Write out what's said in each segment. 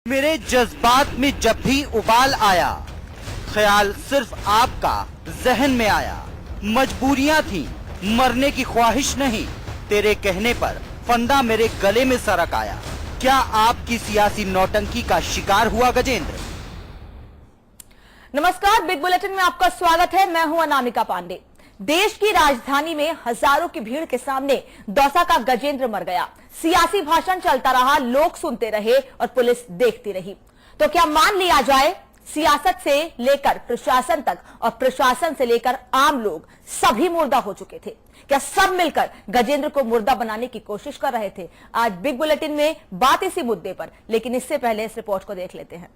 मेरे जज्बात में जब भी उबाल आया, ख्याल सिर्फ आपका जहन में आया। मजबूरियां थी, मरने की ख्वाहिश नहीं। तेरे कहने पर फंदा मेरे गले में सरक आया। क्या आपकी सियासी नौटंकी का शिकार हुआ गजेंद्र? नमस्कार, बिग बुलेटिन में आपका स्वागत है। मैं हूं अनामिका पांडे। देश की राजधानी में हजारों की भीड़ के सामने दौसा का गजेंद्र मर गया। सियासी भाषण चलता रहा, लोग सुनते रहे और पुलिस देखती रही। तो क्या मान लिया जाए, सियासत से लेकर प्रशासन तक और प्रशासन से लेकर आम लोग सभी मुर्दा हो चुके थे? क्या सब मिलकर गजेंद्र को मुर्दा बनाने की कोशिश कर रहे थे? आज बिग बुलेटिन में बात इसी मुद्दे पर, लेकिन इससे पहले इस रिपोर्ट को देख लेते हैं।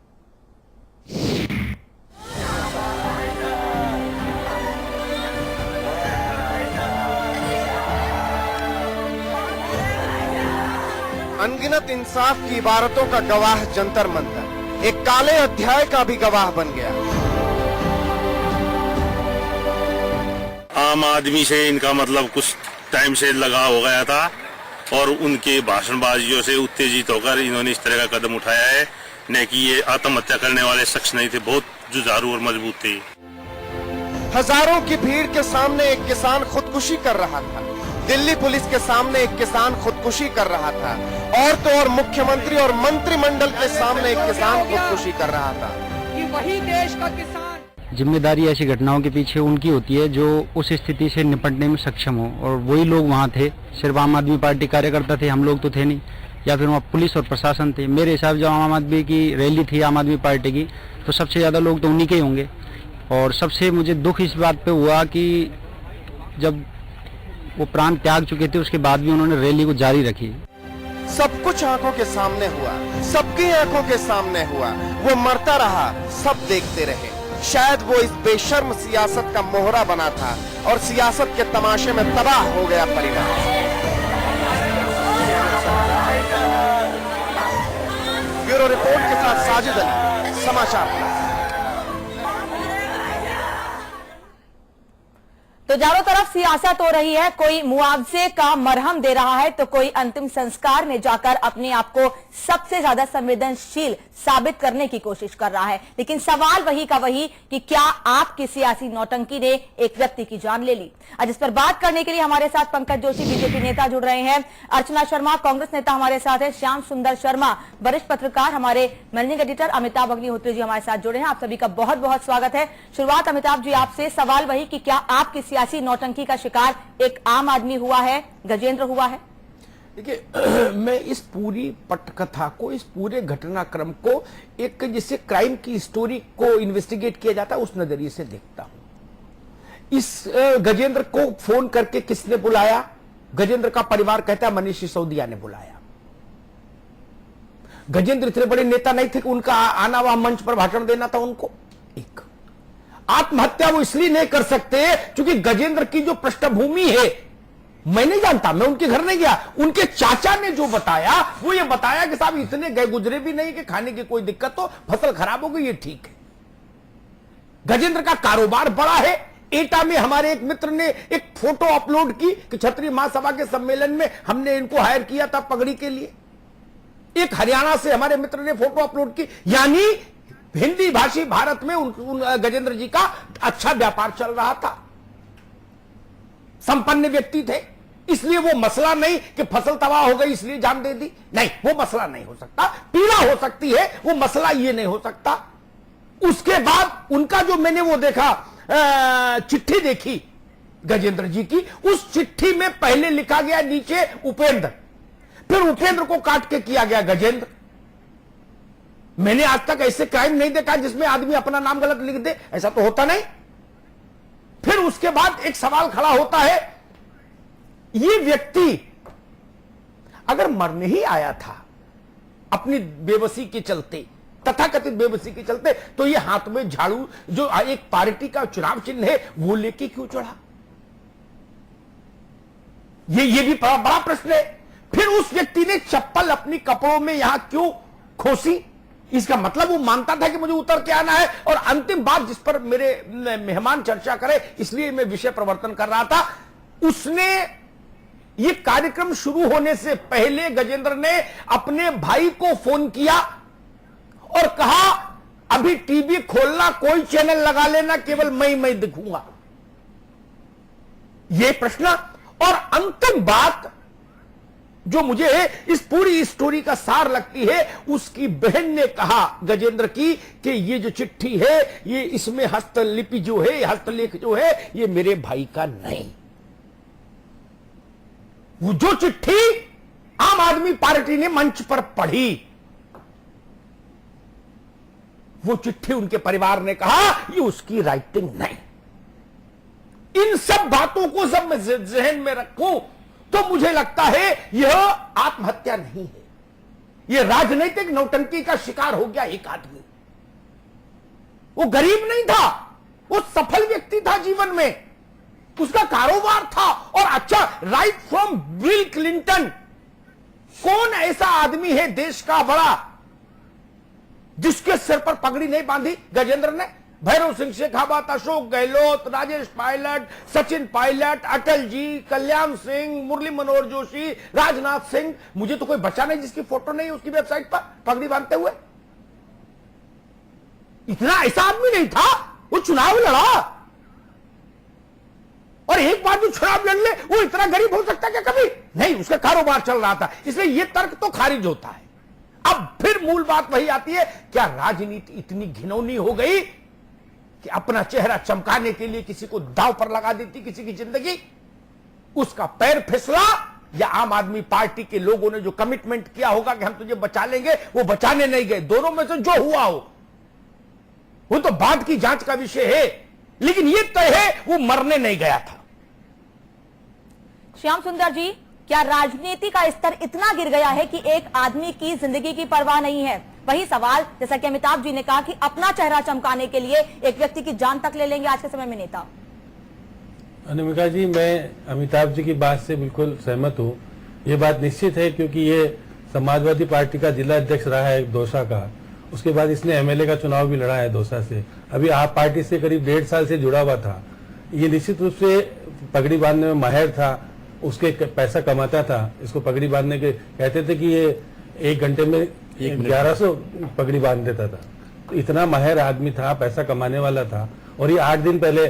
अनगिनत इंसाफ की इबारतों का गवाह जंतर मंतर एक काले अध्याय का भी गवाह बन गया। आम आदमी से इनका मतलब कुछ टाइम से लगाव हो गया था और उनके भाषणबाजियों से उत्तेजित होकर इन्होंने इस तरह का कदम उठाया है। न कि ये आत्महत्या करने वाले शख्स नहीं थे, बहुत जुझारू और मजबूत थे। हजारों की भीड़ के सामने एक किसान खुदकुशी कर रहा था। दिल्ली पुलिस के सामने एक किसान खुदकुशी कर रहा था, और तो और मुख्यमंत्री और मंत्रिमंडल के सामने एक किसान खुदकुशी कर रहा था। कि वही देश का किसान। जिम्मेदारी ऐसी घटनाओं के पीछे उनकी होती है जो उस स्थिति से निपटने में सक्षम हो, और वही लोग वहाँ थे। सिर्फ आम आदमी पार्टी कार्यकर्ता थे, हम लोग तो थे नहीं, या फिर वहाँ पुलिस और प्रशासन थे। मेरे हिसाब जब आम आदमी की रैली थी, आम आदमी पार्टी की, तो सबसे ज्यादा लोग तो उन्हीं के ही होंगे। और सबसे मुझे दुख इस बात पे हुआ कि जब वो प्राण त्याग चुके थे, उसके बाद भी उन्होंने रैली को जारी रखी। सब कुछ आंखों के सामने हुआ, सबकी आंखों के सामने हुआ। वो मरता रहा, सब देखते रहे। शायद वो इस बेशर्म सियासत का मोहरा बना था और सियासत के तमाशे में तबाह हो गया परिवार। ब्यूरो रिपोर्ट के साथ साजिद अली, समाचार प्लस। तो चारों तरफ सियासत हो रही है। कोई मुआवजे का मरहम दे रहा है, तो कोई अंतिम संस्कार में जाकर अपने आप को सबसे ज्यादा संवेदनशील साबित करने की कोशिश कर रहा है। लेकिन सवाल वही का वही कि क्या आपकी सियासी नौटंकी ने एक व्यक्ति की जान ले ली? आज इस पर बात करने के लिए हमारे साथ पंकज जोशी बीजेपी नेता जुड़ रहे हैं, अर्चना शर्मा कांग्रेस नेता हमारे साथ है, श्याम सुंदर शर्मा वरिष्ठ पत्रकार, हमारे मैनेजिंग एडिटर अमिताभ अग्निहोत्री जी हमारे साथ जुड़े हैं। आप सभी का बहुत बहुत स्वागत है। शुरुआत अमिताभ जी आपसे। सवाल वही कि क्या आपकी सियासी नौटंकी का शिकार एक आम आदमी हुआ है, गजेंद्र हुआ है? देखिए, मैं इस पूरी पटकथा को, इस पूरे घटनाक्रम को एक जैसे क्राइम की स्टोरी को इन्वेस्टिगेट किया जाता है उस नजरिए से देखता हूं। इस गजेंद्र को फोन करके किसने बुलाया? गजेंद्र का परिवार कहता है मनीष सिसोदिया ने बुलाया। गजेंद्र इतने बड़े नेता नहीं थे कि उनका आना वहां मंच पर भाषण देना था उनको। एक आत्महत्या वो इसलिए नहीं कर सकते क्योंकि गजेंद्र की जो पृष्ठभूमि है मैं नहीं जानता, मैं उनके घर नहीं गया। उनके चाचा ने जो बताया वो ये बताया कि साहब इतने गए गुजरे भी नहीं कि खाने की कोई दिक्कत हो, फसल खराब हो गई, ये ठीक है। गजेंद्र का कारोबार बड़ा है। एटा में हमारे एक मित्र ने एक फोटो अपलोड की कि क्षत्रिय महासभा के सम्मेलन में हमने इनको हायर किया था पगड़ी के लिए। एक हरियाणा से हमारे मित्र ने फोटो अपलोड की। यानी हिंदी भाषी भारत में गजेंद्र जी का अच्छा व्यापार चल रहा था, संपन्न व्यक्ति थे। इसलिए वो मसला नहीं कि फसल तबाह हो गई इसलिए जान दे दी, नहीं, वो मसला नहीं हो सकता। पीड़ा हो सकती है, वो मसला ये नहीं हो सकता। उसके बाद उनका जो मैंने वो देखा, चिट्ठी देखी गजेंद्र जी की, उस चिट्ठी में पहले लिखा गया नीचे उपेंद्र, फिर उपेंद्र को काट के किया गया गजेंद्र। मैंने आज तक ऐसे क्राइम नहीं देखा जिसमें आदमी अपना नाम गलत लिख दे, ऐसा तो होता नहीं। फिर उसके बाद एक सवाल खड़ा होता है, ये व्यक्ति अगर मरने ही आया था अपनी बेबसी के चलते, तथाकथित बेबसी के चलते, तो ये हाथ में झाड़ू जो एक पार्टी का चुनाव चिन्ह है वो लेके क्यों चढ़ा? ये भी बड़ा प्रश्न है। फिर उस व्यक्ति ने चप्पल अपनी कपड़ों में यहां क्यों खोसी? इसका मतलब वो मानता था कि मुझे उतर के आना है। और अंतिम बात जिस पर मेरे मेहमान चर्चा करे, इसलिए मैं विषय प्रवर्तन कर रहा था, उसने ये कार्यक्रम शुरू होने से पहले गजेंद्र ने अपने भाई को फोन किया और कहा अभी टीवी खोलना, कोई चैनल लगा लेना, केवल मैं दिखूंगा। ये प्रश्न। और अंतिम बात जो मुझे इस पूरी स्टोरी का सार लगती है, उसकी बहन ने कहा गजेंद्र की कि ये जो चिट्ठी है, ये इसमें हस्तलिपि जो है, हस्तलेख जो है, ये मेरे भाई का नहीं। वो जो चिट्ठी आम आदमी पार्टी ने मंच पर पढ़ी, वो चिट्ठी उनके परिवार ने कहा ये उसकी राइटिंग नहीं। इन सब बातों को जब मैं जहन में रखूं तो मुझे लगता है यह आत्महत्या नहीं है, यह राजनीतिक नौटंकी का शिकार हो गया एक आदमी। वो गरीब नहीं था, वो सफल व्यक्ति था जीवन में, उसका कारोबार था। और अच्छा, राइट फ्रॉम बिल क्लिंटन, कौन ऐसा आदमी है देश का बड़ा जिसके सिर पर पगड़ी नहीं बांधी गजेंद्र ने? भैरव सिंह शेखावत, अशोक गहलोत, राजेश पायलट, सचिन पायलट, अटल जी, कल्याण सिंह, मुरली मनोहर जोशी, राजनाथ सिंह। मुझे तो कोई बचा नहीं जिसकी फोटो नहीं उसकी वेबसाइट पर पगड़ी बांधते हुए। इतना ऐसा आदमी नहीं था। वो चुनाव लड़ा, और एक बार जो चुनाव लड़ ले वो इतना गरीब हो सकता है क्या कभी? नहीं, उसका कारोबार चल रहा था, इसलिए यह तर्क तो खारिज होता है। अब फिर मूल बात वही आती है, क्या राजनीति इतनी घिनौनी हो गई कि अपना चेहरा चमकाने के लिए किसी को दांव पर लगा देती किसी की जिंदगी? उसका पैर फिसला, या आम आदमी पार्टी के लोगों ने जो कमिटमेंट किया होगा कि हम तुझे बचा लेंगे, वो बचाने नहीं गए। दोनों में से जो हुआ हो, वो तो बाद की जांच का विषय है, लेकिन ये तय है वो मरने नहीं गया था। श्याम सुंदर जी, क्या राजनीति का स्तर इतना गिर गया है कि एक आदमी की जिंदगी की परवाह नहीं है? वही सवाल जैसा कि अमिताभ जी ने कहा कि अपना चेहरा चमकाने के लिए एक व्यक्ति की जान तक ले लेंगे आज के समय में नेता। अनामिका जी, मैं अमिताभ जी की बात से बिल्कुल सहमत हूँ। ये बात निश्चित है क्योंकि ये समाजवादी पार्टी का जिला अध्यक्ष रहा है दौसा का, उसके बाद इसने एमएलए का चुनाव भी लड़ा है दौसा से, अभी आप पार्टी से करीब 1.5 साल से जुड़ा हुआ था। ये निश्चित रूप से पगड़ी बांधने में माहिर था, उसके पैसा कमाता था। इसको पगड़ी बांधने के कहते थे कि ये 1 घंटे में 1100 पगड़ी बांध देता था। तो इतना माहिर आदमी था, पैसा कमाने वाला था। और ये 8 दिन पहले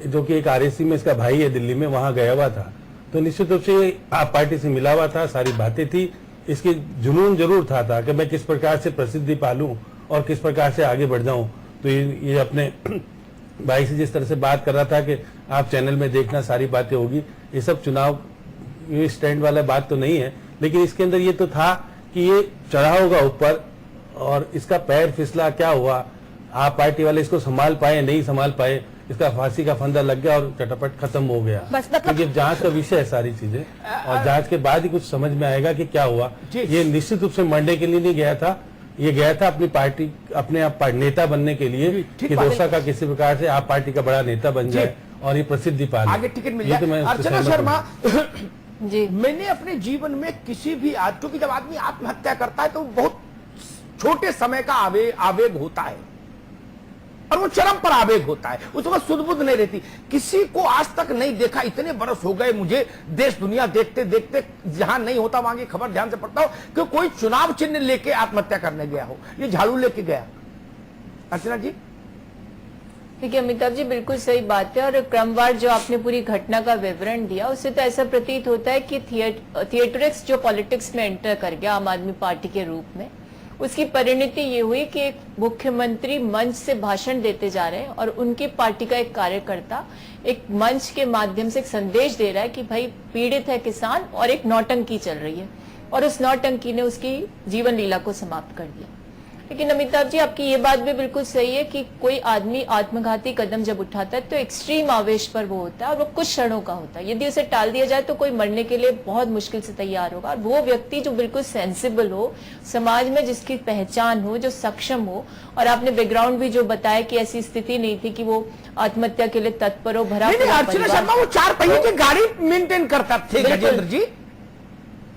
जो कि एक आरएसी में इसका भाई है दिल्ली में, वहां गया हुआ था। तो निश्चित रूप से आप पार्टी से मिला हुआ था, सारी बातें थी। इसकी जुनून जरूर था कि मैं किस प्रकार से प्रसिद्धि पालूं और किस प्रकार से आगे बढ़ जाऊं। तो ये अपने भाई से जिस तरह से बात कर रहा था कि आप चैनल में देखना, सारी बातें होगी, ये सब चुनाव ये स्टैंड वाला बात तो नहीं है। लेकिन इसके अंदर ये तो था कि ये चढ़ा होगा ऊपर और इसका पैर फिसला, क्या हुआ, आप पार्टी वाले इसको संभाल पाए नहीं संभाल पाए, इसका फांसी का फंदा लग गया और चटपट खत्म हो गया। क्योंकि जांच का विषय है सारी चीजें, और जांच के बाद ही कुछ समझ में आएगा कि क्या हुआ। ये निश्चित रूप से मरने के लिए नहीं गया था, ये गया था अपनी पार्टी, अपने आप नेता बनने के लिए कि दौसा का किसी प्रकार से आप पार्टी का बड़ा नेता बन जाए और ये प्रसिद्धि पाले, आगे टिकट मिल जाए। अर्चना शर्मा जी, मैंने अपने जीवन में किसी भी क्योंकि जब आदमी आत्महत्या करता है तो बहुत छोटे समय का आवेग होता है और वो चरम पर आवेग होता है, उस वक्त सुध-बुध नहीं रहती। किसी को आज तक नहीं देखा, इतने बरस हो गए मुझे देश दुनिया देखते देखते, जहां नहीं होता वहां की खबर ध्यान से पढ़ता हूं कि कोई चुनाव चिन्ह लेके आत्महत्या करने गया हो, ये झाड़ू लेके गया। अर्चना जी। देखिए अमिताभ जी, बिल्कुल सही बात है। और क्रमवार जो आपने पूरी घटना का विवरण दिया, उससे तो ऐसा प्रतीत होता है कि थिएटरिक्स जो पॉलिटिक्स में एंटर कर गया आम आदमी पार्टी के रूप में, उसकी परिणति ये हुई कि एक मुख्यमंत्री मंच से भाषण देते जा रहे हैं और उनकी पार्टी का एक कार्यकर्ता एक मंच के माध्यम से एक संदेश दे रहा है कि भाई पीड़ित है किसान और एक नौटंकी चल रही है, और उस नौटंकी ने उसकी जीवन लीला को समाप्त कर दिया। लेकिन अमिताभ जी, आपकी ये बात भी बिल्कुल सही है कि कोई आदमी आत्मघाती कदम जब उठाता है तो एक्सट्रीम आवेश पर वो होता है और वो कुछ क्षणों का होता है। यदि उसे टाल दिया जाए तो कोई मरने के लिए बहुत मुश्किल से तैयार होगा। और वो व्यक्ति जो बिल्कुल सेंसिबल हो, समाज में जिसकी पहचान हो, जो सक्षम हो, और आपने बैकग्राउंड भी जो बताया कि ऐसी स्थिति नहीं थी कि वो आत्महत्या के लिए तत्पर हो, भरा अर्चना शर्मा वो 4 पहिए की गाड़ी मेंटेन करता थे गजेंद्र जी।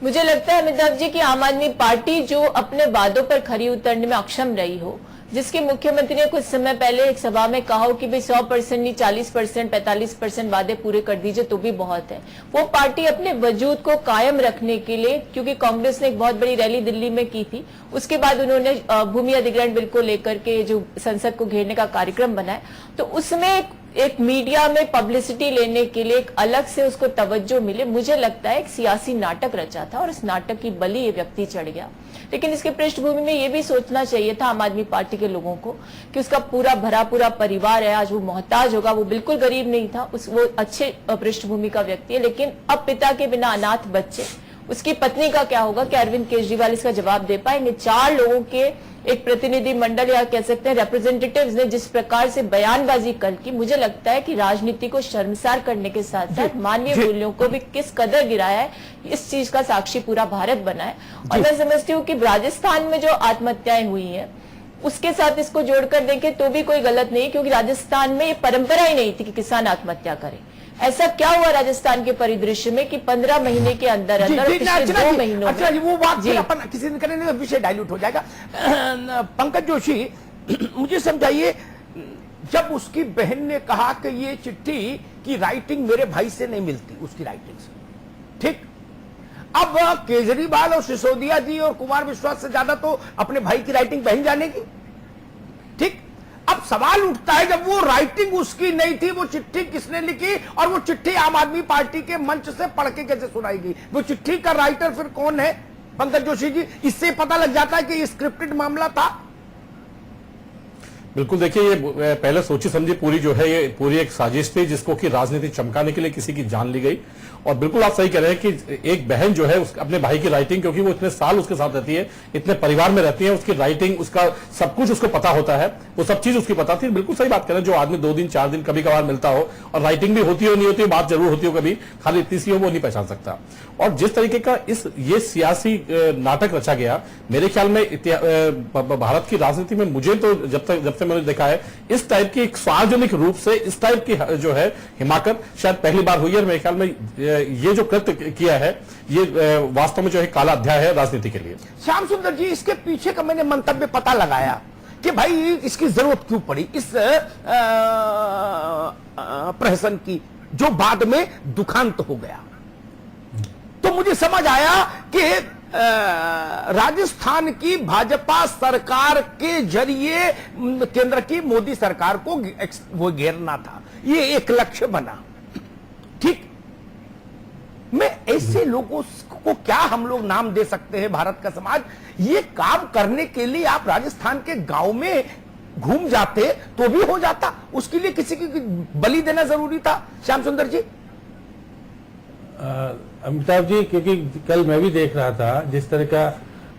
मुझे लगता है अमिताभ जी कि आम आदमी पार्टी जो अपने वादों पर खरी उतरने में अक्षम रही हो, जिसके मुख्यमंत्री ने कुछ समय पहले एक सभा में कहा हो कि भाई 100% नहीं 40%, 45% वादे पूरे कर दीजिए तो भी बहुत है। वो पार्टी अपने वजूद को कायम रखने के लिए, क्योंकि कांग्रेस ने एक बहुत बड़ी रैली दिल्ली में की थी, उसके बाद उन्होंने भूमि अधिग्रहण बिल को लेकर के जो संसद को घेरने का कार्यक्रम बनाया, तो उसमें एक मीडिया में पब्लिसिटी लेने के लिए एक अलग से उसको तवज्जो मिले। मुझे लगता है एक सियासी नाटक रचा था और इस नाटक की बलि ये व्यक्ति चढ़ गया। लेकिन इसके पृष्ठभूमि में ये भी सोचना चाहिए था आम आदमी पार्टी के लोगों को कि उसका पूरा परिवार है, आज वो मोहताज होगा, वो बिल्कुल गरीब नहीं था, वो अच्छे पृष्ठभूमि का व्यक्ति है, लेकिन अब पिता के बिना अनाथ बच्चे, उसकी पत्नी का क्या होगा? क्या अरविंद केजरीवाल इसका जवाब दे पाएंगे? 4 लोगों के एक प्रतिनिधि मंडल या कह सकते हैं रिप्रेजेंटेटिव्स ने जिस प्रकार से बयानबाजी कल की, मुझे लगता है कि राजनीति को शर्मसार करने के साथ साथ मानवीय मूल्यों को भी किस कदर गिराया है, इस चीज का साक्षी पूरा भारत बना है। और मैं समझती हूँ कि राजस्थान में जो आत्महत्याएं हुई हैं उसके साथ इसको जोड़कर देखें तो भी कोई गलत नहीं, क्योंकि राजस्थान में ये परंपरा ही नहीं थी कि किसान आत्महत्या करे। ऐसा क्या हुआ राजस्थान के परिदृश्य में कि 15 महीने के अंदर अंदर पिछले 2 महीनों अच्छा जी, वो बात फिर अपन किसी दिन करेंगे, विषय डाइल्यूट हो जाएगा। पंकज जोशी, मुझे समझाइए, जब उसकी बहन ने कहा कि ये चिट्ठी की राइटिंग मेरे भाई से नहीं मिलती, उसकी राइटिंग से, ठीक, अब केजरीवाल और सिसोदिया जी और कुमार विश्वास से ज्यादा तो अपने भाई की राइटिंग बहन जानेगी, ठीक। अब सवाल उठता है, जब वो राइटिंग उसकी नहीं थी, वो चिट्ठी किसने लिखी और वो चिट्ठी आम आदमी पार्टी के मंच से पढ़ के कैसे सुनाएगी? वो चिट्ठी का राइटर फिर कौन है पंकज जोशी जी? इससे पता लग जाता है कि ये स्क्रिप्टेड मामला था। बिल्कुल, देखिए ये पहले सोची समझी पूरी जो है ये पूरी एक साजिश थी जिसको कि राजनीति चमकाने के लिए किसी की जान ली गई। और बिल्कुल आप सही कह रहे हैं कि एक बहन जो है अपने भाई की राइटिंग, क्योंकि वो इतने साल उसके साथ रहती है, इतने परिवार में रहती है, उसकी राइटिंग, उसका सब कुछ उसको पता होता है, वो सब चीज उसकी पता थी। बिल्कुल सही बात कह रहे हैं, जो आदमी 2 दिन 4 दिन कभी कभार मिलता हो और राइटिंग भी होती हो नहीं होती हो, बात जरूर होती हो कभी, खाली इतनी सी हो वो नहीं पहचान सकता। और जिस तरीके का ये सियासी नाटक रचा गया, मेरे ख्याल में भारत की राजनीति में मुझे तो जब से मैंने देखा है, इस टाइप की एक सार्वजनिक रूप से इस टाइप की जो है हिमाकत शायद पहली बार हुई है। मेरे ख्याल में ये जो कृत्य किया है ये वास्तव में जो है काला अध्याय है राजनीति के लिए। श्याम सुंदर जी, इसके पीछे का मैंने मंतव्य पता लगाया कि भाई इसकी जरूरत क्यों पड़ी इस प्रहसन की, जो बाद में दुखांत हो गया। तो मुझे समझ आया कि राजस्थान की भाजपा सरकार के जरिए केंद्र की मोदी सरकार को वो घेरना था, ये एक लक्ष्य बना, ठीक। मैं ऐसे लोगों को क्या हम लोग नाम दे सकते हैं, भारत का समाज, ये काम करने के लिए आप राजस्थान के गांव में घूम जाते तो भी हो जाता, उसके लिए किसी की बलि देना जरूरी था? श्याम सुंदर जी। अमिताभ जी, क्योंकि कल मैं भी देख रहा था जिस तरह का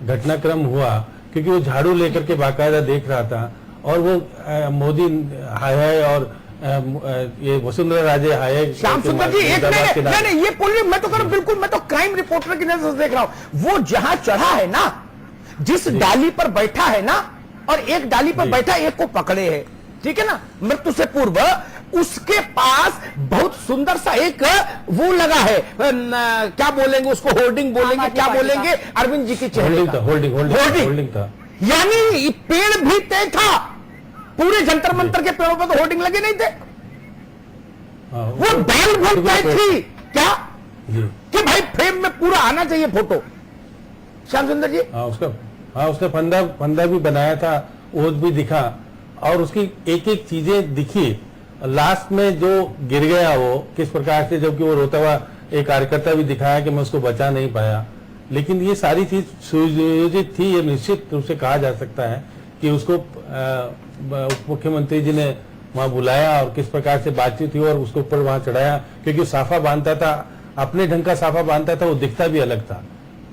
घटनाक्रम हुआ, क्योंकि वो झाड़ू लेकर के बाकायदा देख रहा था और वो मोदी हाय और ये वसुंधरा राजे हाय। श्याम सुंदर जी, एक नहीं, ये बोलिए, मैं तो बिल्कुल, मैं तो क्राइम रिपोर्टर की नजर से देख रहा हूं। वो जहां चढ़ा है ना, जिस डाली पर बैठा है ना, और एक डाली पर बैठा एक को पकड़े है, ठीक है ना, मृत्यु से पूर्व, उसके पास बहुत सुंदर सा एक वो लगा है, क्या बोलेंगे उसको, होर्डिंग बोलेंगे, क्या बोलेंगे, अरविंद जी की चेहरे का होल्डिंग था, यानी पेड़ भी तय था, पूरे जंतर मंतर के पेड़ों पर तो होर्डिंग लगे नहीं थे, वो डाल बहुत तय थी क्या कि भाई फ्रेम में पूरा आना चाहिए फोटो। श्याम सुंदर जी, उसका फंदा भी बनाया था, ओझ भी दिखा और उसकी एक एक चीजें दिखी। लास्ट में जो गिर गया वो किस प्रकार से, जबकि वो रोता हुआ एक कार्यकर्ता भी दिखाया कि मैं उसको बचा नहीं पाया, लेकिन ये सारी चीज सुयोजित थी। ये निश्चित रूप से कहा जा सकता है कि उसको मुख्यमंत्री जी ने वहां बुलाया और किस प्रकार से बातचीत हुई और उसको ऊपर वहां चढ़ाया, क्योंकि साफा बांधता था, अपने ढंग का साफा बांधता था, वो दिखता भी अलग था।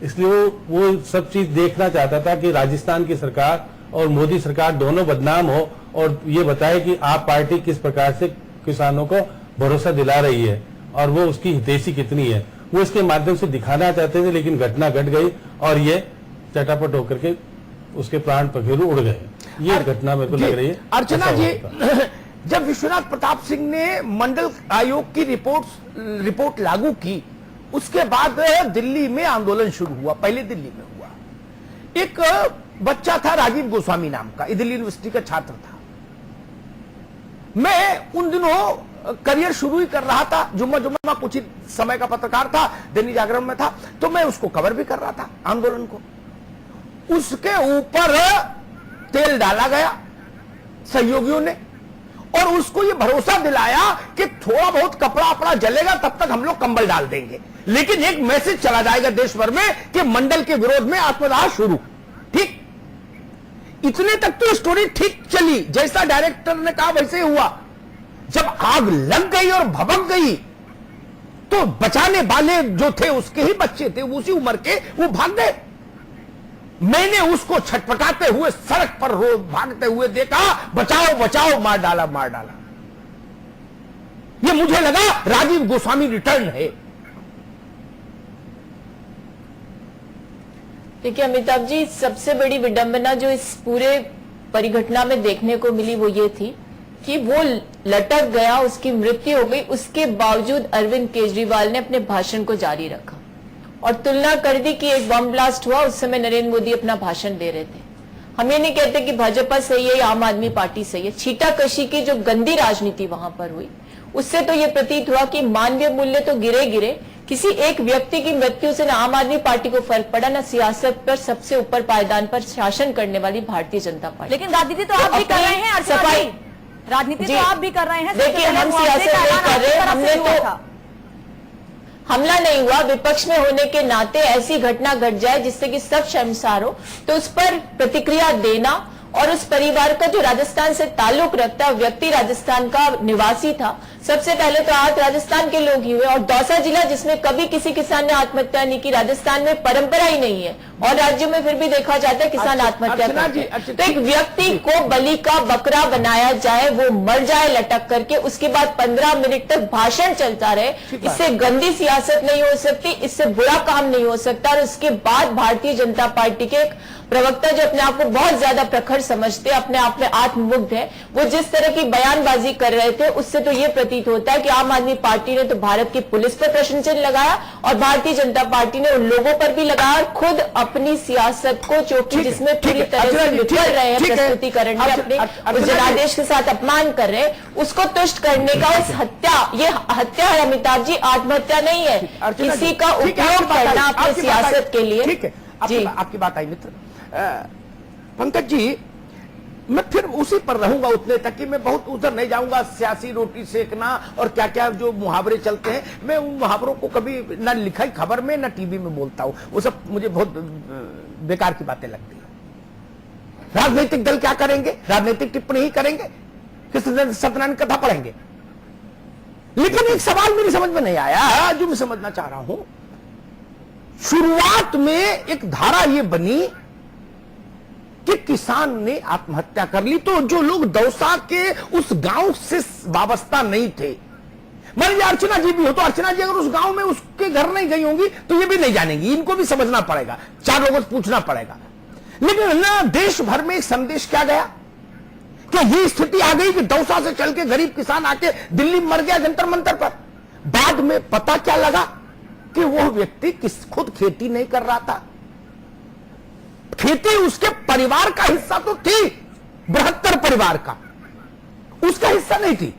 इसलिए वो सब चीज देखना चाहता था कि राजस्थान की सरकार और मोदी सरकार दोनों बदनाम हो और ये बताए कि आप पार्टी किस प्रकार से किसानों को भरोसा दिला रही है और वो उसकी हितैषी कितनी है, वो इसके माध्यम से दिखाना चाहते थे। लेकिन घटना घट गई और ये चटापट होकर के उसके प्राण पखेरु उड़ गए। ये घटना मेरे को लग रही है। अर्चना जी, जब विश्वनाथ प्रताप सिंह ने मंडल आयोग की रिपोर्ट लागू की, उसके बाद दिल्ली में आंदोलन शुरू हुआ, पहले दिल्ली में हुआ। एक बच्चा था राजीव गोस्वामी नाम का, दिल्ली यूनिवर्सिटी का छात्र था। मैं उन दिनों करियर शुरू ही कर रहा था, जुम्मा कुछ ही समय का पत्रकार था, दैनिक जागरण में था, तो मैं उसको कवर भी कर रहा था, आंदोलन को। उसके ऊपर तेल डाला गया सहयोगियों ने और उसको यह भरोसा दिलाया कि थोड़ा बहुत कपड़ा अपना जलेगा, तब तक हम लोग कंबल डाल देंगे, लेकिन एक मैसेज चला जाएगा देश भर में कि मंडल के विरोध में आत्मदाह शुरू। ठीक, इतने तक तो स्टोरी ठीक चली, जैसा डायरेक्टर ने कहा वैसे ही हुआ। जब आग लग गई और भभक गई तो बचाने वाले जो थे उसके ही बच्चे थे, उसी उम्र के, वो भाग गए। मैंने उसको छटपटाते हुए सड़क पर रोज भागते हुए देखा, बचाओ बचाओ, मार डाला मार डाला। ये मुझे लगा राजीव गोस्वामी रिटर्न है। देखिए अमिताभ जी, सबसे बड़ी विडंबना जो इस पूरे परिघटना में देखने को मिली वो ये थी कि वो लटक गया, उसकी मृत्यु हो गई, उसके बावजूद अरविंद केजरीवाल ने अपने भाषण को जारी रखा और तुलना कर दी कि एक बम ब्लास्ट हुआ, उस समय नरेंद्र मोदी अपना भाषण दे रहे थे। हम ये नहीं कहते कि भाजपा सही है या आम आदमी पार्टी सही है, छीटाकशी की जो गंदी राजनीति वहां पर हुई उससे तो ये प्रतीत हुआ कि मानवीय मूल्य तो गिरे गिरे, किसी एक व्यक्ति की मृत्यु से ना आम आदमी पार्टी को फर्क पड़ा, ना सियासत पर सबसे ऊपर पायदान पर शासन करने वाली भारतीय जनता पार्टी। लेकिन राजनीति तो आप भी कर रहे हैं, सफाई राजनीति तो आप भी कर रहे हैं। देखिए, हम सियासत नहीं कर रहे, हमने तो हमला नहीं हुआ, विपक्ष में होने के नाते ऐसी घटना घट जाए जिससे कि सब शर्मसार हो, तो उस पर प्रतिक्रिया देना और उस परिवार का जो राजस्थान से ताल्लुक रखता है, व्यक्ति राजस्थान का निवासी था, सबसे पहले तो आज राजस्थान के लोग ही हुए। और दौसा जिला जिसमें कभी किसी किसान ने आत्महत्या नहीं की, राजस्थान में परंपरा ही नहीं है और राज्यों में फिर भी देखा जाता है किसान आत्महत्या करते हैं। तो एक व्यक्ति को बलि का बकरा बनाया जाए, वो मर जाए लटक करके, उसके बाद 15 मिनट तक भाषण चलता रहे, इससे गंदी सियासत नहीं हो सकती, इससे बुरा काम नहीं हो सकता। और उसके बाद भारतीय जनता पार्टी के एक प्रवक्ता जो अपने आप को बहुत ज्यादा प्रखर समझते, अपने आप में आत्ममुग्ध है, वो जिस तरह की बयानबाजी कर रहे थे, उससे तो ये प्रतीत होता है कि आम आदमी पार्टी ने तो भारत की पुलिस पर प्रश्न चिन्ह लगाया और भारतीय जनता पार्टी ने उन लोगों पर भी लगाया और खुद अपनी सियासत को, जो कि जिसमें पूरी तरह से विफल रहे हैं प्रस्तुतिकरण में, अपने जनादेश के साथ अपमान कर रहे हैं, उसको तुष्ट करने का उस हत्या, ये हत्या है अमिताभ जी, आत्महत्या नहीं है, किसी का उपयोग करना अपनी सियासत के लिए। ठीक है, आपकी बात आई मित्र। पंकज जी, मैं फिर उसी पर रहूंगा उतने तक कि मैं बहुत उधर नहीं जाऊंगा, सियासी रोटी सेकना और क्या क्या जो मुहावरे चलते हैं, मैं उन मुहावरों को कभी ना लिखाई खबर में ना टीवी में बोलता हूं, वो सब मुझे बहुत बेकार की बातें लगती है। राजनीतिक दल क्या करेंगे, राजनीतिक टिप्पणी ही करेंगे, किसी सत्यनारायण कथा पढ़ेंगे। लेकिन एक सवाल मेरी समझ में नहीं आया, जो मैं समझना चाह रहा हूं। शुरुआत में एक धारा ये बनी कि किसान ने आत्महत्या कर ली, तो जो लोग दौसा के उस गांव से वाबस्ता नहीं थे, मान लीजिए अर्चना जी भी हो, तो अर्चना जी अगर उस गांव में उसके घर नहीं गई होंगी तो ये भी नहीं जानेंगी, इनको भी समझना पड़ेगा, 4 लोगों से पूछना पड़ेगा। लेकिन ना देश भर में एक संदेश क्या गया, क्या ये स्थिति आ गई कि दौसा से चल के गरीब किसान आके दिल्ली मर गया जंतर मंतर पर। बाद में पता क्या लगा कि वो व्यक्ति खुद खेती नहीं कर रहा था, खेती उसके परिवार का हिस्सा तो थी, बृहत्तर परिवार का उसका हिस्सा नहीं थी,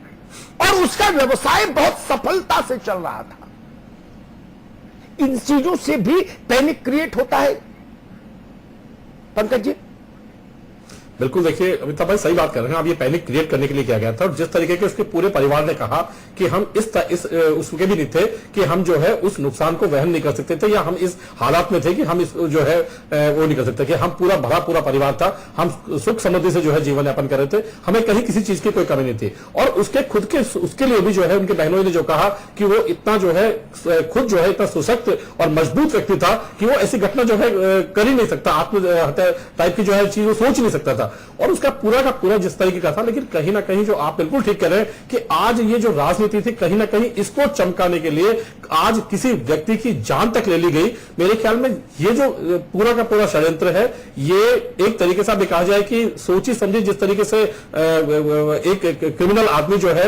और उसका व्यवसाय बहुत सफलता से चल रहा था। इन चीजों से भी पैनिक क्रिएट होता है पंकज जी। बिल्कुल, देखिए अमिताभ भाई सही बात कर रहे हैं। अब ये पैनिक क्रिएट करने के लिए किया गया था, और जिस तरीके के उसके पूरे परिवार ने कहा कि हम उसके भी नहीं थे कि हम जो है उस नुकसान को वहन नहीं कर सकते थे, या हम इस हालात में थे कि हम इस जो है वो नहीं कर सकते, कि हम पूरा भरा परिवार था, हम सुख समृद्धि से जो है जीवन यापन कर रहे थे, हमें कहीं किसी चीज की कोई कमी नहीं थी। और उसके खुद के उसके लिए भी जो है उनके बहनों ने जो कहा कि वो इतना जो है खुद जो है इतना सशक्त और मजबूत व्यक्ति था कि वो ऐसी घटना जो है कर ही नहीं सकता, आत्महत्या टाइप की जो है चीज वो सोच नहीं सकता था। था, और उसका पूरा का पूरा जिस तरीके का था। लेकिन कहीं ना कहीं जो आप बिल्कुल ठीक कह रहे हैं कि आज ये जो राजनीति थी, कहीं ना कहीं इसको चमकाने के लिए आज किसी व्यक्ति की जान तक ले ली गई। मेरे ख्याल में ये जो पूरा का पूरा षड्यंत्र है, ये एक तरीके से कहा जाए कि सोची समझी जिस तरीके से एक क्रिमिनल आदमी जो है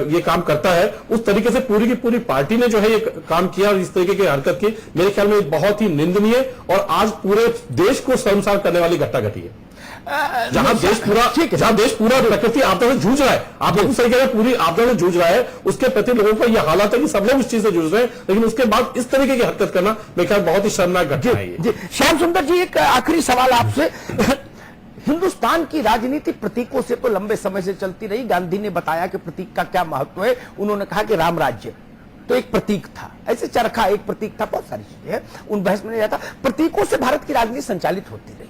ये काम करता है, उस तरीके से पूरी की पूरी पार्टी ने जो है ये काम किया, इस तरीके की हरकत की। मेरे ख्याल में बहुत ही निंदनीय और आज पूरे देश को शर्मसार करने वाली घटना घटी है। जहां देश पूरा प्रकृति आपदा से जूझ रहा है, आप बिल्कुल सही कह रहे हैं, पूरी आपदा से जूझ रहा है, उसके प्रति लोगों का यह हालत है कि सब लोग इस चीज से जूझ रहे हैं, लेकिन उसके बाद इस तरीके की हरकत करना मेरे ख्याल बहुत ही शर्मनाक घटना है। श्याम सुंदर जी, एक आखिरी सवाल आपसे। हिंदुस्तान की राजनीति प्रतीकों से तो लंबे समय से चलती रही। गांधी ने बताया कि प्रतीक का क्या महत्व है। उन्होंने कहा कि राम राज्य तो एक प्रतीक था, ऐसे चरखा एक प्रतीक था, बहुत सारी चीजें हैं, उन बहस में नहीं जाता। प्रतीकों से भारत की राजनीति संचालित होती रही।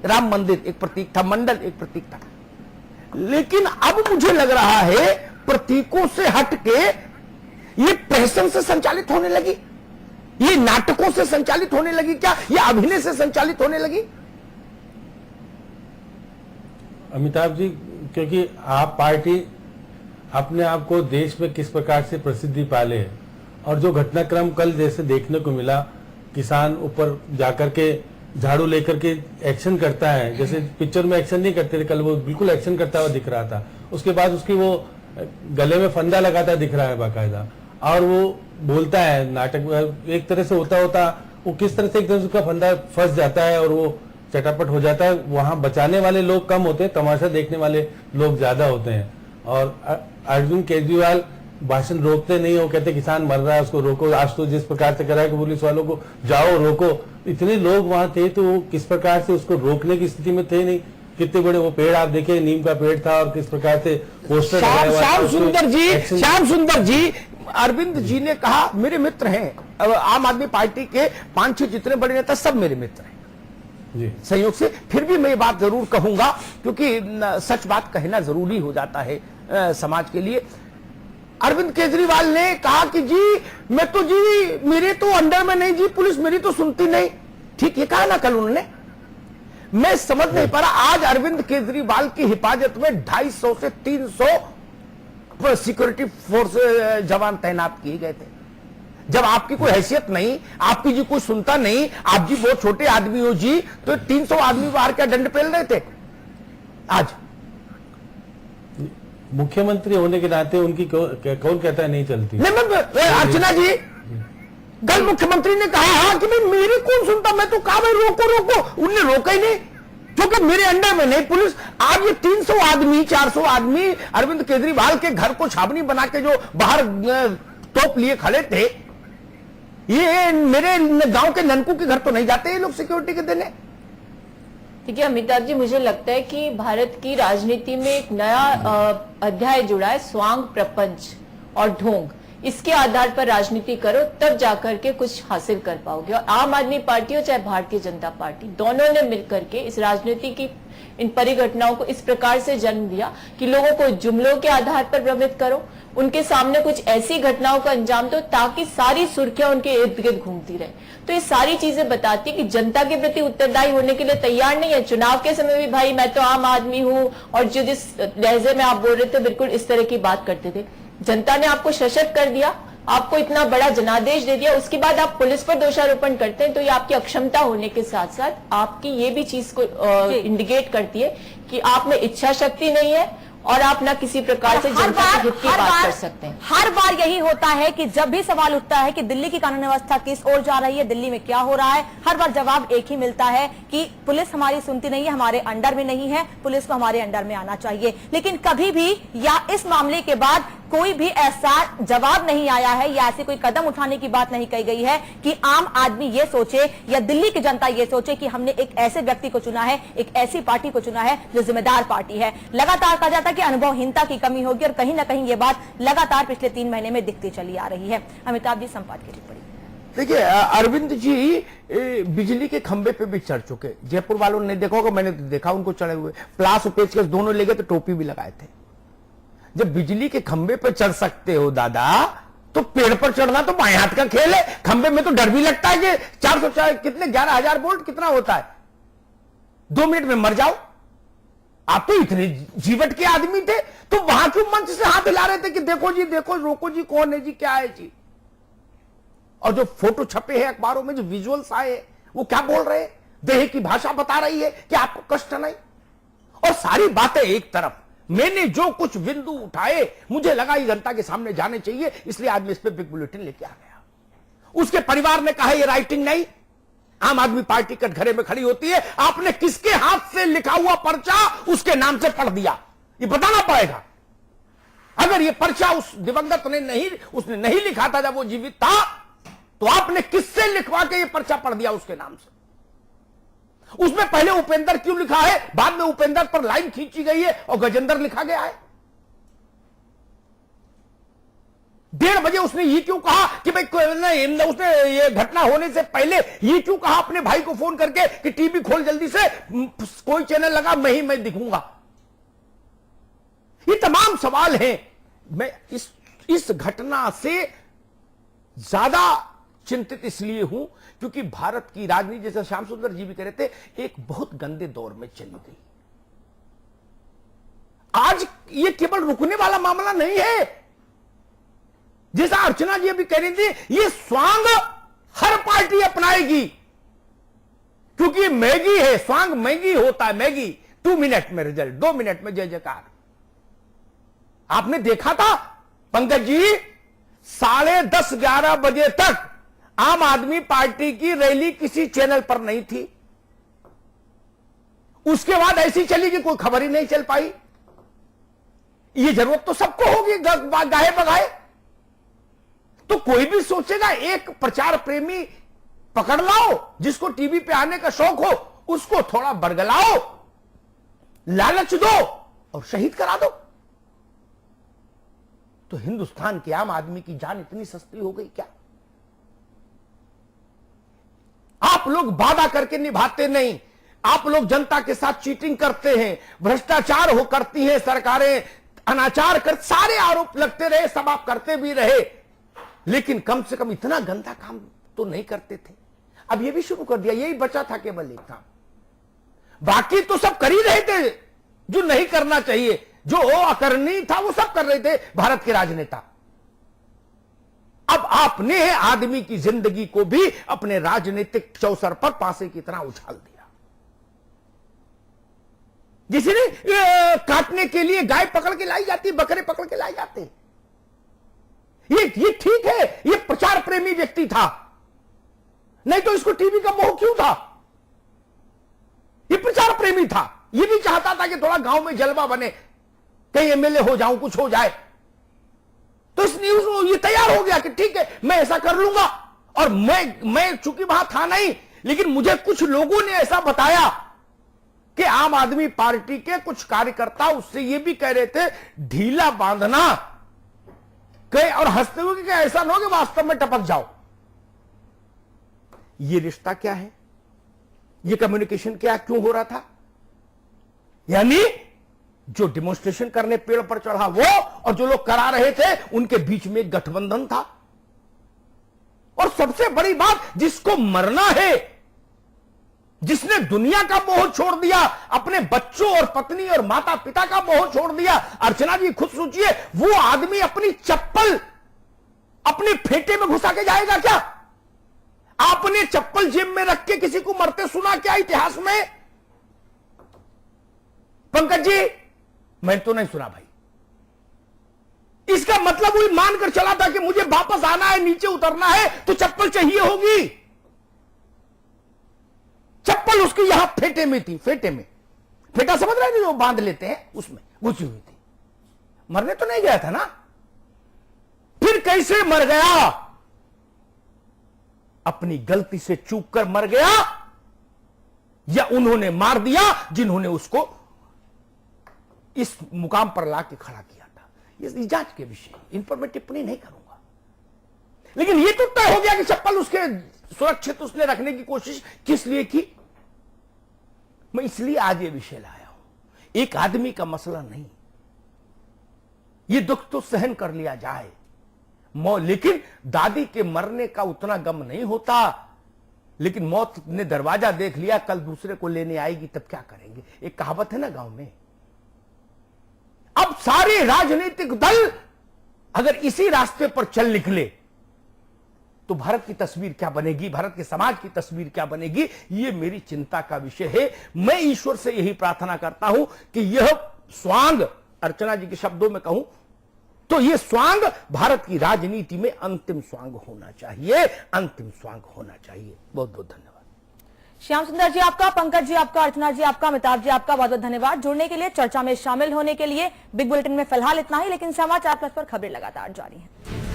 राम मंदिर एक प्रतीक था, मंडल एक प्रतीक था। लेकिन अब मुझे लग रहा है प्रतीकों से हटके ये फैशन से संचालित होने लगी, ये नाटकों से संचालित होने लगी, क्या ये अभिनय से संचालित होने लगी? अमिताभ जी, क्योंकि आप पार्टी अपने आप को देश में किस प्रकार से प्रसिद्धि पाले है, और जो घटनाक्रम कल जैसे देखने को मिला, किसान ऊपर जाकर के झाड़ू लेकर के एक्शन करता है, जैसे पिक्चर में एक्शन नहीं करते थे, कल वो बिल्कुल एक्शन करता हुआ दिख रहा था। उसके बाद उसकी वो गले में फंदा लगाता दिख रहा है बाकायदा, और वो बोलता है नाटक एक तरह से होता होता वो किस तरह से एकदम उसका फंदा फंस जाता है और वो चटापट हो जाता है। वहां बचाने वाले लोग कम होते हैं, तमाशा देखने वाले लोग ज्यादा होते हैं। और अरविंद केजरीवाल भाषण रोकते नहीं हो, कहते किसान मर रहा है उसको रोको। आज तो जिस प्रकार से करा कि पुलिस वालों को जाओ रोको, इतने लोग वहां थे तो वो किस प्रकार से उसको रोकने की स्थिति में थे नहीं। कितने बड़े वो पेड़ आप देखे, नीम का पेड़ था, और किस प्रकार से पोस्टर श्याम सुंदर जी, अरविंद जी ने कहा मेरे मित्र हैं, आम आदमी पार्टी के 5-6 जितने बड़े नेता सब मेरे मित्र हैं जी। संयोग से। फिर भी मैं ये बात जरूर कहूंगा, क्योंकि सच बात कहना जरूरी हो जाता है समाज के लिए। अरविंद केजरीवाल ने कहा कि जी मैं तो जी मेरे तो अंडर में नहीं जी, पुलिस मेरी तो सुनती नहीं। ठीक, ये कहा ना कल उन्होंने। मैं समझ नहीं पा रहा, आज अरविंद केजरीवाल की हिफाजत में 250 से 300 सिक्योरिटी फोर्स जवान तैनात किए गए थे। जब आपकी कोई हैसियत नहीं, आपकी जी कोई सुनता नहीं, आप जी बहुत छोटे आदमी हो जी, तो 300 आदमी बाहर क्या दंड पेल रहे थे? आज मुख्यमंत्री होने के नाते उनकी कौन कहता है नहीं चलती? नहीं, अर्चना जी, कल मुख्यमंत्री ने कहा कि मैं मेरी कौन सुनता, मैं तो कहा भाई रोको रोको, उनने रोका ही नहीं, क्योंकि मेरे अंडर में नहीं पुलिस। आज ये 300 आदमी 400 आदमी अरविंद केजरीवाल के घर को छावनी बना के जो बाहर तोप लिए खड़े थे, ये मेरे गांव के ननकू के घर तो नहीं जाते ये लोग सिक्योरिटी के देने। देखिए अमिताभ जी, मुझे लगता है कि भारत की राजनीति में एक नया अध्याय जुड़ा है, स्वांग, प्रपंच और ढोंग। इसके आधार पर राजनीति करो, तब जाकर के कुछ हासिल कर पाओगे। और आम आदमी पार्टी हो चाहे भारतीय जनता पार्टी, दोनों ने मिलकर के इस राजनीति की इन परिघटनाओं को इस प्रकार से जन्म दिया कि लोगों को जुमलों के आधार पर भ्रमित करो, उनके सामने कुछ ऐसी घटनाओं का अंजाम दो ताकि सारी सुर्खियां उनके इर्द गिर्द घूमती रहे। तो ये सारी चीजें बताती है कि जनता के प्रति उत्तरदायी होने के लिए तैयार नहीं है। चुनाव के समय भी भाई मैं तो आम आदमी हूं, और जो जिस लहजे में आप बोल रहे थे बिल्कुल इस तरह की बात करते थे। जनता ने आपको सशक्त कर दिया, आपको इतना बड़ा जनादेश दे दिया, उसके बाद आप पुलिस पर दोषारोपण करते हैं, तो ये आपकी अक्षमता होने के साथ साथ आपकी ये भी चीज को इंडिकेट करती है कि आप में इच्छा शक्ति नहीं है और आप ना किसी प्रकार से जनता के हित की बात कर सकते हैं। हर बार यही होता है कि जब भी सवाल उठता है कि दिल्ली की कानून व्यवस्था किस ओर जा रही है, दिल्ली में क्या हो रहा है, हर बार जवाब एक ही मिलता है कि पुलिस हमारी सुनती नहीं है, हमारे अंडर में नहीं है, पुलिस को हमारे अंडर में आना चाहिए। लेकिन कभी भी या इस मामले के बाद कोई भी ऐसा जवाब नहीं आया है या ऐसी कोई कदम उठाने की बात नहीं कही गई है कि आम आदमी ये सोचे या दिल्ली की जनता ये सोचे कि हमने एक ऐसे व्यक्ति को चुना है, एक ऐसी पार्टी को चुना है जो जिम्मेदार पार्टी है। लगातार कहा जाता है कि अनुभवहीनता की कमी होगी, और कहीं ना कहीं ये बात लगातार पिछले 3 महीने में दिखती चली आ रही है। अमिताभ जी, संपादकीय टिप्पणी। देखिए, अरविंद जी बिजली के खंबे पे भी चढ़ चुके। जयपुर वालों ने देखा होगा, मैंने देखा उनको चढ़े हुए, प्लास और पेचकस दोनों ले गए, तो टोपी भी लगाए थे। जब बिजली के खंबे पर चढ़ सकते हो दादा, तो पेड़ पर चढ़ना तो बाएं हाथ का खेल है। खंबे में तो डर भी लगता है कि 400 कितने 11,000 वोल्ट कितना होता है, 2 मिनट में मर जाओ। आप तो इतने जीवट के आदमी थे, तो वहां क्यों मंच से हाथ हिला रहे थे कि देखो जी, देखो, रोको जी, कौन है जी, क्या है जी? और जो फोटो छपे हैं अखबारों में, जो विजुअल्स आए, वो क्या बोल रहे हैं? देह की भाषा बता रही है कि आपको कष्ट नहीं। और सारी बातें एक तरफ, मैंने जो कुछ बिंदु उठाए, मुझे लगा ये जनता के सामने जाने चाहिए, इसलिए आज मैं इस पर बिग बुलेटिन लेके आ गया। उसके परिवार ने कहा ये राइटिंग नहीं, आम आदमी पार्टी कटघरे में खड़ी होती है। आपने किसके हाथ से लिखा हुआ पर्चा उसके नाम से पढ़ दिया, ये बताना पड़ेगा। अगर ये पर्चा उस दिवंगत ने उसने नहीं लिखा था जब वो जीवित था, तो आपने किससे लिखवा के ये पर्चा पढ़ दिया उसके नाम से? उसमें पहले उपेंद्र क्यों लिखा है, बाद में उपेंद्र पर लाइन खींची गई है और गजेंद्र लिखा गया है? 1:30 बजे उसने ये क्यों कहा कि भाई उसने ये घटना होने से पहले ये क्यों कहा अपने भाई को फोन करके कि टीवी खोल जल्दी से, कोई चैनल लगा, मैं दिखूंगा? ये तमाम सवाल हैं। मैं इस घटना से ज्यादा चिंतित इसलिए हूं क्योंकि भारत की राजनीति, जैसे श्याम सुंदर जी भी कह रहे थे, एक बहुत गंदे दौर में चली गई। आज ये केवल रुकने वाला मामला नहीं है। जैसा अर्चना जी अभी कह रही थी, ये स्वांग हर पार्टी अपनाएगी, क्योंकि मैगी है, स्वांग मैगी होता है। मैगी 2 मिनट में रिजल्ट, 2 मिनट में जय जयकार। आपने देखा था पंकज जी, 10:30-11 बजे तक आम आदमी पार्टी की रैली किसी चैनल पर नहीं थी। उसके बाद ऐसी चली कि कोई खबर ही नहीं चल पाई। ये जरूरत तो सबको होगी, गाहे बगाए। तो कोई भी सोचेगा एक प्रचार प्रेमी पकड़ लाओ, जिसको टीवी पे आने का शौक हो, उसको थोड़ा बरगलाओ, लालच दो और शहीद करा दो। तो हिंदुस्तान के आम आदमी की जान इतनी सस्ती हो गई क्या? आप लोग वादा करके निभाते नहीं, आप लोग जनता के साथ चीटिंग करते हैं, भ्रष्टाचार हो करती हैं सरकारें, अनाचार कर, सारे आरोप लगते रहे, सब आप करते भी रहे, लेकिन कम से कम इतना गंदा काम तो नहीं करते थे। अब ये भी शुरू कर दिया, यही बचा था केवल एक काम, बाकी तो सब कर ही रहे थे जो नहीं करना चाहिए, जो अकरनीय था वो सब कर रहे थे भारत के राजनेता। अब आपने आदमी की जिंदगी को भी अपने राजनीतिक चौसर पर पासे की तरह उछाल दिया। जिसने काटने के लिए गाय पकड़ के लाई जाती, बकरे पकड़ के लाई जाते, ये ठीक है, ये प्रचार प्रेमी व्यक्ति था, नहीं तो इसको टीवी का मोह क्यों था? ये प्रचार प्रेमी था, ये भी चाहता था कि थोड़ा गांव में जलवा बने, कहीं एमएलए हो जाऊं, कुछ हो जाए। तो इस न्यूज में ये तैयार हो गया कि ठीक है, मैं ऐसा कर लूंगा। और मैं चूंकि वहां था नहीं, लेकिन मुझे कुछ लोगों ने ऐसा बताया कि आम आदमी पार्टी के कुछ कार्यकर्ता उससे ये भी कह रहे थे ढीला बांधना, और हंसते हुए कि ऐसा ना हो कि वास्तव में टपक जाओ। ये रिश्ता क्या है? ये कम्युनिकेशन क्या, क्यों हो रहा था? यानी जो डिमोन्स्ट्रेशन करने पेड़ पर चढ़ा वो और जो लोग करा रहे थे उनके बीच में एक गठबंधन था। और सबसे बड़ी बात, जिसको मरना है, जिसने दुनिया का मोह छोड़ दिया, अपने बच्चों और पत्नी और माता पिता का मोह छोड़ दिया, अर्चना जी खुद सोचिए, वो आदमी अपनी चप्पल अपने फेटे में घुसा के जाएगा क्या? आपने चप्पल जेब में रख के किसी को मरते सुना क्या इतिहास में? पंकज जी, मैं तो नहीं सुना भाई। इसका मतलब वही मानकर चला था कि मुझे वापस आना है, नीचे उतरना है तो चप्पल चाहिए होगी। चप्पल उसकी यहां फेटे में थी, फेटे में, फेटा समझ रहे थे जो बांध लेते हैं, उसमें घुसी हुई थी। मरने तो नहीं गया था ना? फिर कैसे मर गया? अपनी गलती से चूक कर मर गया या उन्होंने मार दिया जिन्होंने उसको इस मुकाम पर लाके खड़ा किया था? ये जांच के विषय, इन पर मैं टिप्पणी नहीं करूंगा। लेकिन ये तो तय हो गया कि चप्पल उसके सुरक्षित उसने रखने की कोशिश किस लिए की। मैं इसलिए आज ये विषय लाया हूं। एक आदमी का मसला नहीं, ये दुख तो सहन कर लिया जाए, लेकिन दादी के मरने का उतना गम नहीं होता। लेकिन मौत ने दरवाजा देख लिया, कल दूसरे को लेने आएगी, तब क्या करेंगे? एक कहावत है ना गांव में, अब सारे राजनीतिक दल अगर इसी रास्ते पर चल निकले तो भारत की तस्वीर क्या बनेगी, भारत के समाज की तस्वीर क्या बनेगी, यह मेरी चिंता का विषय है। मैं ईश्वर से यही प्रार्थना करता हूं कि यह स्वांग, अर्चना जी के शब्दों में कहूं तो यह स्वांग भारत की राजनीति में अंतिम स्वांग होना चाहिए, अंतिम स्वांग होना चाहिए। बहुत बहुत धन्यवाद। श्याम सुंदर जी आपका, पंकज जी आपका, अर्चना जी आपका, अमिताभ जी आपका बहुत बहुत धन्यवाद जुड़ने के लिए, चर्चा में शामिल होने के लिए। बिग बुलेटिन में फिलहाल इतना ही, लेकिन समाचार प्लस पर खबरें लगातार जारी हैं।